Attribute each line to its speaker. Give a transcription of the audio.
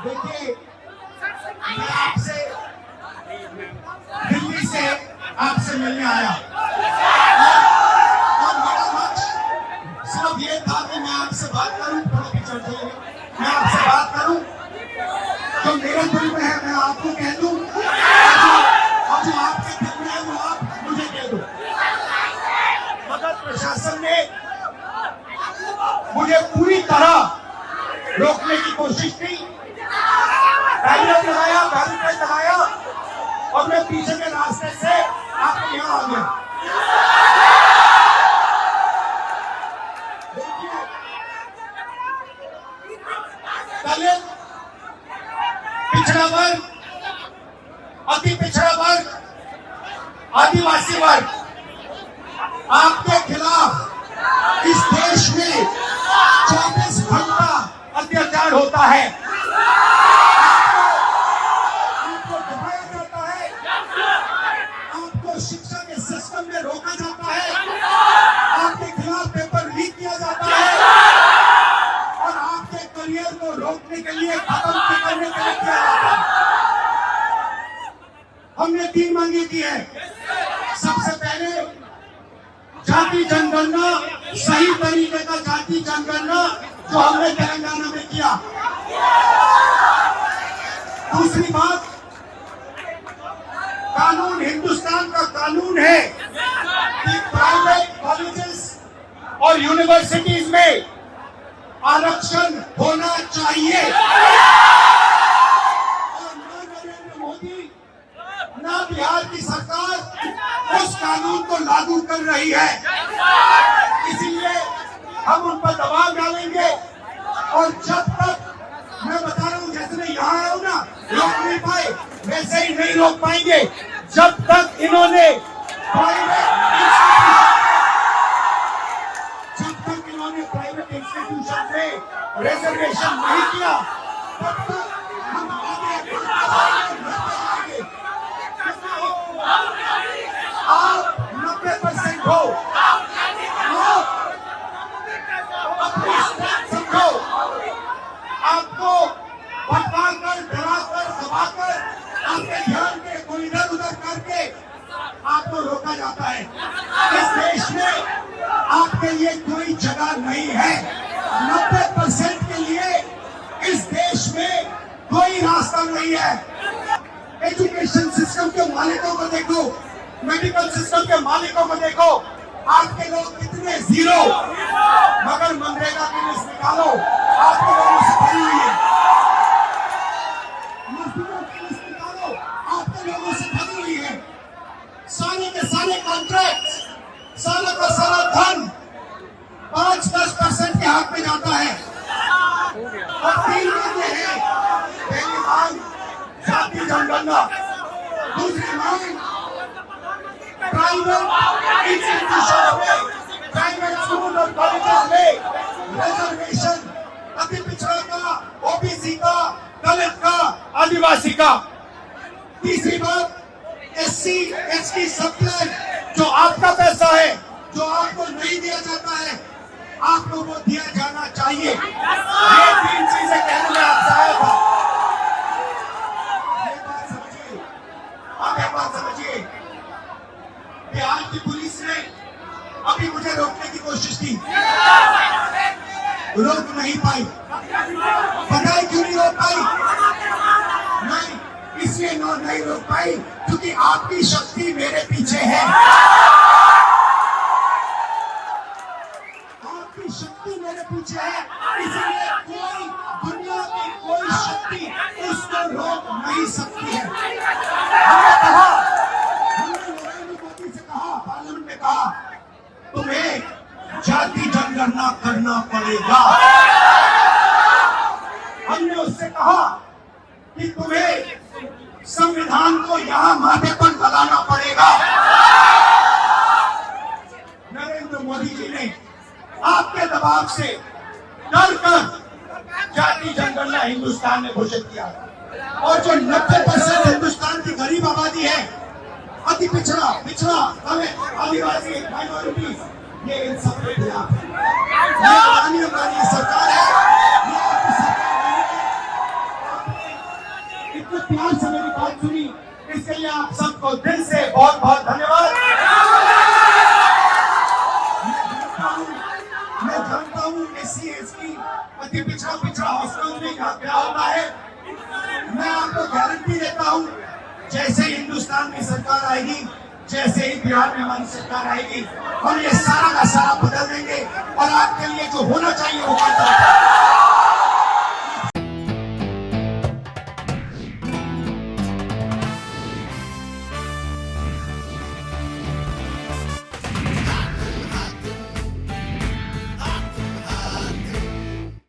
Speaker 1: देखिए, मैं आपसे दिल्ली से आपसे मिलने आया और मेरा लक्ष्य सिर्फ ये था कि मैं आपसे बात करूं, थोड़ा पिक्चर चाहिए, मैं आपसे बात करूं जो मेरे दिल में है मैं आपको कह दूं और जो आपके दिल में है वो आप मुझे कह दो। मगर प्रशासन ने मुझे पूरी तरह रोकने की कोशिश की, बैरियर लगाया और मैं पीछे के रास्ते से आपके यहाँ आ गया। देखिए, दलित, पिछड़ा वर्ग, अति पिछड़ा वर्ग, आदिवासी वर्ग, आपके खिलाफ इस देश में 24 घंटा अत्याचार होता है, आपको दबाया जाता है, आपको शिक्षा के सिस्टम में रोका जाता है, आपके खिलाफ पेपर लीक किया जाता है और आपके करियर को रोकने के लिए, खत्म करने के लिए किया जाता है। हमने 3 मांगे की है। सबसे पहले जाति जनगणना, सही तरीके का जाति जनगणना जो हमने तेलंगाना में किया। दूसरी बात, कानून, हिंदुस्तान का कानून है कि प्राइवेट कॉलेजेस और यूनिवर्सिटीज में आरक्षण होना चाहिए और ना नरेंद्र मोदी ना बिहार की सरकार उस कानून को लागू कर रही है। इसीलिए हम उन पर दबाव डालेंगे और जब तक, मैं बता रहा हूं, जैसे मैं यहाँ आया हूं ना, रोक नहीं पाए, वैसे ही नहीं रोक पाएंगे जब तक इन्होंने प्राइवेट इंस्टीट्यूशन में रिजर्वेशन नहीं किया तब तक हम आगे बढ़ेंगे। आप 90% हो, अपनी समझो, आपको भटकाकर, डराकर, दबाकर, आपके ध्यान के कोई इधर उधर करके आपको रोका जाता है। इस देश में आपके लिए कोई जगह नहीं है। 90% के लिए इस देश में कोई रास्ता नहीं है। एजुकेशन सिस्टम के मालिकों को देखो, मेडिकल सिस्टम के मालिकों को देखो, आपके लोग कितने जीरो, मगर मनरेगा की लिस्ट निकालो, आपके लोगों से भरी हुई है। मजदूरों की लिस्ट निकालो, आपके लोगों से भरी हुई है। सारे के सारे कॉन्ट्रैक्ट, सारा का सारा धन 5-10% के हाथ में जाता है और 3 मांगे हैं। पहली मांग जाति जनगणना, दूसरी मांग प्राइवेट इंस्टीट्यूशन में, प्राइवेट स्कूल और कॉलेजेस में रिजर्वेशन, अति पिछड़ा का, ओबीसी का, दलित का, आदिवासी का। तीसरी बात, एससी एसटी सप्लाई, जो आपका पैसा है, जो आपको नहीं दिया जाता है, आपको वो दिया जाना चाहिए। ये 3 चीजें कहने में आपसे आया था। आप एक बात समझिए, बिहार की पुलिस ने अभी मुझे रोकने की कोशिश की, रोक नहीं पाई। पता है क्यों नहीं रोक पाई? नहीं, इसलिए नहीं रोक पाई क्योंकि आपकी शक्ति मेरे पीछे है। आपकी शक्ति मेरे पीछे है, इसलिए कोई दुनिया की कोई शक्ति उसको रोक नहीं सकती है। हमने कहा, हमने नरेंद्र मोदी से कहा, पार्लियामेंट में कहा, तुम्हें जाति जनगणना करना पड़ेगा। हमने उससे कहा कि तुम्हें संविधान को यहाँ माथे पर लगाना पड़ेगा। नरेंद्र मोदी जी ने आपके दबाव से डर कर जाति जनगणना हिंदुस्तान में घोषित किया और जो 90% हिंदुस्तान की गरीब आबादी है, अति पिछड़ा पिछड़ा आदिवासी माइनॉरिटीज, ये इन सब के खिलाफ है। ये अडानियों का ये सरकार है, ये आपकी सरकार नहीं है। आपने इतने प्यार से मेरी बात सुनी, इसके लिए आप सबको दिल से बहुत बहुत धन्यवाद। मैं जानता हूँ SC ST अति पिछड़ा हॉस्टल में क्या होता है। मैं आपको गारंटी देता हूँ, जैसे हिंदुस्तान में सरकार आएगी, जैसे ही बिहार में हमारी सरकार आएगी, हम ये सारा का सारा बदल देंगे और आपके लिए जो होना चाहिए वो कर देंगे।